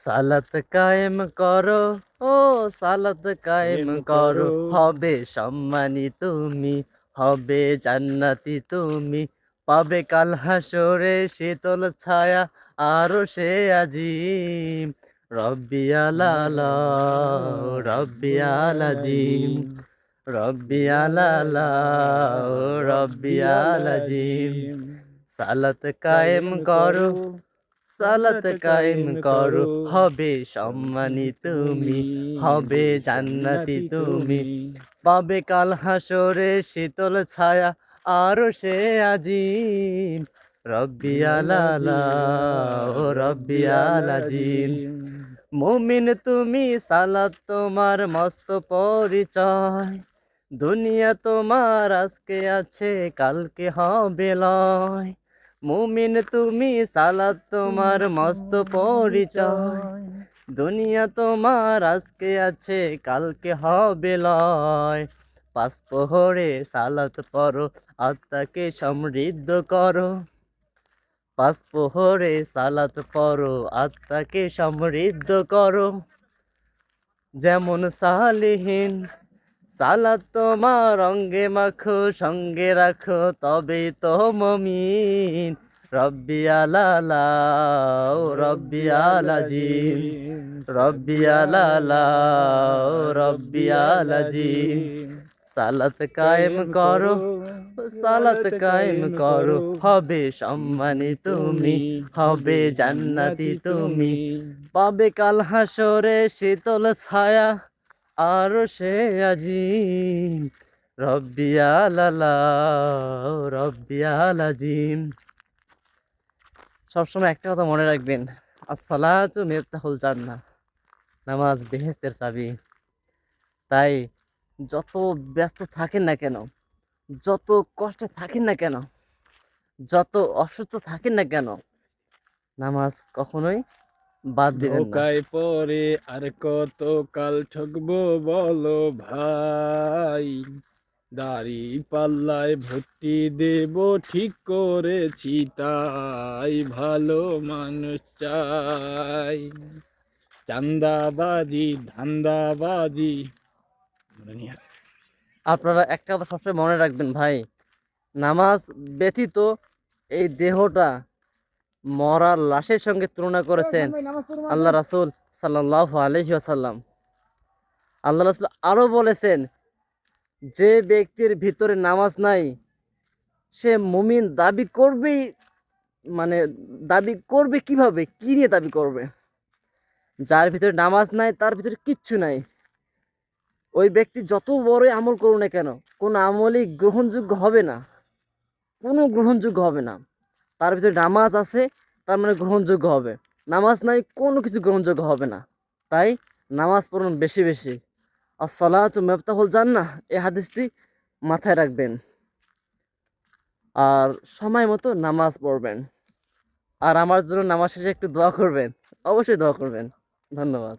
সালাত কায়েম করো, ও সালাত কায়েম প্রেম করো, করো হবে সম্মানী তুমি, হবে জান্নাতি তুমি, পাবে কাল হাসরে শীতল ছায়া আরো সে আজিম। রব্বি আলালা, রব্বি আলাজিম, রব্বি আলালা, রব্বি আলাজিম। রব্বিয়ালাজিম। সালাত কায়েম কায়েম করো, করো সালাত সালাত কায়েম কায়েম করো, করো হবে সম্মানী সম্মানী তুমি, তুমি হবে জান্নাতি জান্নাতি তুমি, তুমি পাবে কাল হাসরে শীতল ছায়া আরো সে আজিম। রব্বি আলালা, ও রব্বি আলাজিম। রব্বিয়ালাজিম। মুমিন তুমি, সালাত তোমার মস্ত পরিচয়, দুনিয়া তোমার আজকে আছে কালকে হবে লয়। মুমিন তুমি, সালাত তোমার মস্ত পরিচয়, পরিচয় দুনিয়া তোমার আজকে আছে কালকে হবে লয়। পাঁচ প্রহরে সালাত পড়ো, আত্মাকে সমৃদ্ধ করো। পাঁচ প্রহরে সালাত পড়ো, আত্মাকে সমৃদ্ধ করো। যেমন সালিহীন সালাত তোমার অঙ্গে মাখো, সঙ্গে রাখো, তবেই তো মমিন। রব্বি আলালা, ও রব্বি আলাজিম, রব্বিয়ালাজিম। রব্বি আলালা, রব্বিয়ালালা ও রব্বি আলাজিম। রব্বিয়ালাজিম। সালাত কায়েম কায়েম করো, করো সালাত সালাত কায়েম কায়েম করো, করো হবে সম্মানী সম্মানী তুমি, তুমি হবে হবে জান্নাতি জান্নাতি তুমি, তুমি পাবে কাল হাসরে শীতল ছায়া আরো সে আজিম। রব্বি আলালা, রব্বি আলাজিম। সবসময় একটা কথা মনে রাখবেন, আসসালাতু মিফতাহুল জান্নাহ, নামাজ বেহেশতের চাবি। তাই যত ব্যস্ত থাকেন না কেন, যত কষ্টে থাকেন না কেন, যত অসুস্থ থাকেন না কেন, নামাজ কখনোই বাদ দিবেন না। ধোকায় পরে আর কত কাল ঠকবো বলো ভাই, দাড়ি পাল্লায় ভর্তি দেব ঠিক করেছি তাই, ভালো মানুষ চাই, চান্দাবাজি ধান্দাবাজি। আপনারা একটা কথা সবসময় মনে রাখবেন ভাই, নামাজ ব্যতীত এই দেহটা মরার লাশের সঙ্গে তুলনা করেছেন আল্লাহ রাসূল সাল্লাল্লাহু আলাইহি ওয়াসাল্লাম। আল্লাহ রাসূল আরো বলেছেন, যে ব্যক্তির ভিতরে নামাজ নাই সে মুমিন দাবি করবেই, মানে দাবি করবে কিভাবে, কি নিয়ে দাবি করবে? যার ভিতরে নামাজ নাই তার ভিতরে কিচ্ছু নাই। ওই ব্যক্তি যত বড়ই আমল করুক না কেন, কোনো আমলই গ্রহণযোগ্য হবে না, কোনো গ্রহণযোগ্য হবে না। তার ভিতরে নামাজ আছে তার মানে গ্রহণযোগ্য হবে, নামাজ নাই কোনো কিছু গ্রহণযোগ্য হবে না। তাই নামাজ পড়ুন বেশি বেশি। আসসালাতু মিফতাহুল জান্নাহ, এই হাদিসটি মাথায় রাখবেন আর সময় মতো নামাজ পড়বেন। আর আমার জন্য নামাজ শেষে একটু দোয়া করবেন, অবশ্যই দোয়া করবেন। ধন্যবাদ।